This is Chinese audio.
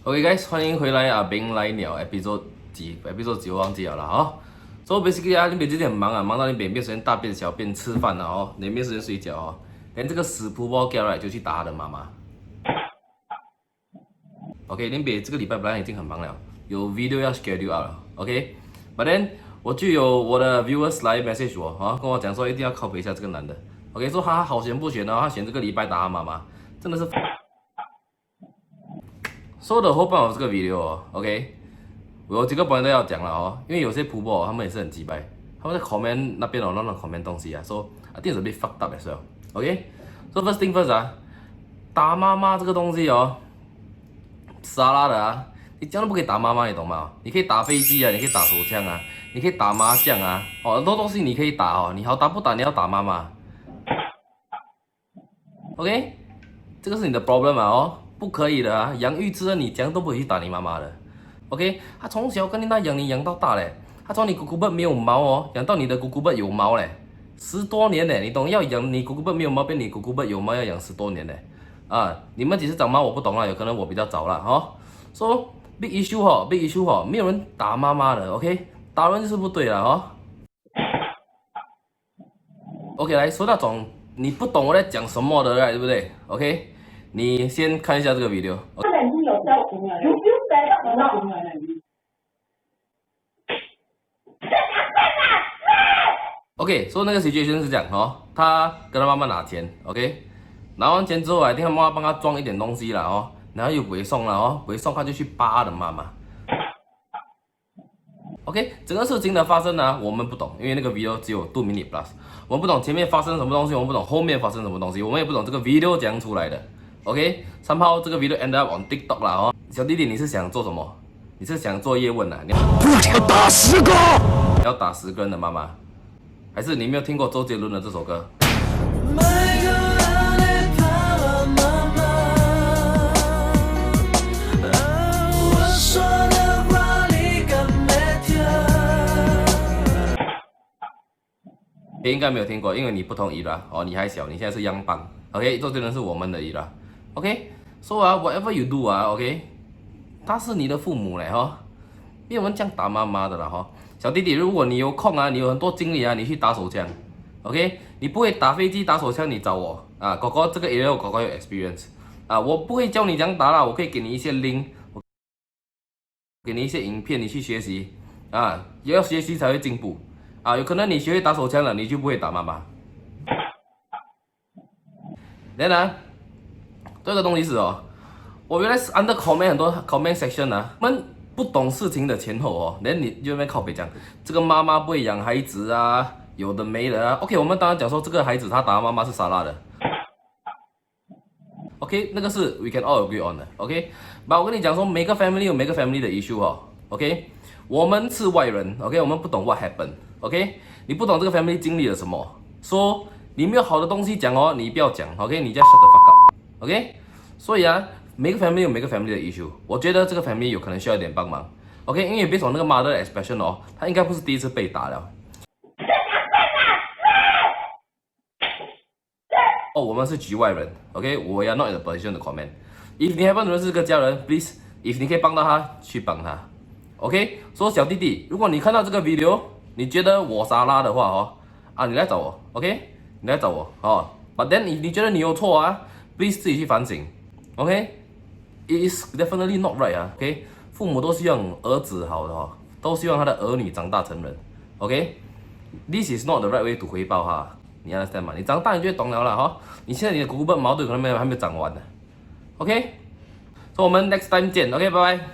OK guys，欢迎回来啊！兵来鸟 episode 几我忘记了啦哈。So basically 啊，你别最近很忙啊，忙到你没时间大便、小便、吃饭了哦，你没时间睡觉哦。连这个死婆婆 Gary 就去打他的妈妈。OK， 林北这个礼拜本来已经很忙了，有 video 要 schedule out 了。OK，but then 我就有我的 viewers 来 message 我啊，跟我讲说一定要 copy 一下这个男的。OK， 说他好选不选呢？他选这个礼拜打他妈妈，真的是。So the whole point of 这个 video 哦 ，OK， 我有几个 point 都要讲了哦，因为有些婆婆他们也是很鸡掰，他们在 comment 那边哦乱 comment 东西啊，so I think it's a bit fucked up as well。OK，so first thing first 啊，打妈妈这个东西哦，沙拉的啊，你这样都不可以打妈妈，你懂吗？你可以打飞机啊，你可以打手枪啊，你可以打麻将啊，哦，很多东西你可以打哦，你好打不打你要打妈妈。OK， 这个是你的 problem 啊哦。不可以的啊！养育之恩，你怎样都不可以去打你妈妈的。OK， 他从小跟你那养你养到大嘞，他从你姑姑辈没有毛哦，养到你的姑姑辈有毛嘞，10多年嘞，你懂？要养你姑姑辈没有毛，变你姑姑辈有毛，要养10多年嘞。啊，你们几时长毛我不懂啦，有可能我比较早啦哈。So big issue 哈，big issue 哈，没有人打妈妈的 ，OK， 打人就是不对了哈。OK， 来说那种你不懂我在讲什么的，对不对 ？OK。你先看一下这个 video。OK， 说那个 situation 是这样哦，他跟他妈妈拿钱 ，OK， 拿完钱之后啊，一定他妈妈帮他装一点东西了哦，然后又不会送了哦，不会送他就去扒他的妈妈。OK， 整个事情的发生呢，我们不懂，因为那个 video 只有2 minutes plus， 我们不懂前面发生什么东西，我们不懂后面发生什么东西，我们也不懂这个 video 怎样出来的。OK， somehow 这个 video end up on TikTok 啦哦。小弟弟，你是想做什么？你是想做叶问啊？你要打10个，要打10个人的妈妈，还是你没有听过周杰伦的这首歌？应该没有听过，因为你不同意啦哦，你还小，你现在是央棒。OK， 周杰伦是我们的意啦。OK，so 啊 ，whatever you do 啊 ，OK， 他是你的父母嘞哈，没有人这样打妈妈的啦哈。小弟弟，如果你有空啊，你有很多精力啊，你去打手枪 ，OK， 你不会打飞机、打手枪，你找我啊，哥哥这个 area 哥哥有 experience 啊，我不会教你怎样打啦，我可以给你一些 link， 给你一些影片，你去学习啊，也要学习才会进步啊，有可能你学会打手枪了，你就不会打妈妈。然后这个东西是哦，我原来是 under comment 很多 comment section 啊，我们不懂事情的前后哦，然后你就在那边靠北讲这个妈妈不会养孩子啊，有的没的啊。OK， 我们当然讲说这个孩子他打妈妈是沙拉的。OK， 那个是 we can all agree on 的。OK， 那我跟你讲说每个 family 有每个 family 的 issue 哦。OK， 我们是外人 ，OK， 我们不懂 what happened。OK， 你不懂这个 family 经历了什么，说。你没有好的东西讲哦，你不要讲 ，OK？ 你就 shut the fuck up，OK？ 所以啊，每个 family 有每个 family 的 issue， 我觉得这个 family 有可能需要一点帮忙 ，OK？ 因为别从那个 mother expression 哦，他应该不是第一次被打了。哦，我们是局外人 ，OK？ 我要 not in the position to comment。if 你还不认识这个家人 ，please，if 你可以帮到他，去帮他 ，OK？ 说小弟弟，如果你看到这个 video， 你觉得我沙拉的话哦，啊，你来找我 ，OK？你来找我哦 ，But then 你觉得你有错啊 ，please 自己去反省 ，OK？It is definitely not right 啊 ，OK？ 父母都希望儿子好的哦，都希望他的儿女长大成人 ，OK？This is not the right way to 回报哈，你 understand 吗？你长大你就会懂了啦哈。你现在你的骨骨本矛盾可能还没有长完呢 ，OK？ 所以我们 next time 见 ，OK？ 拜拜。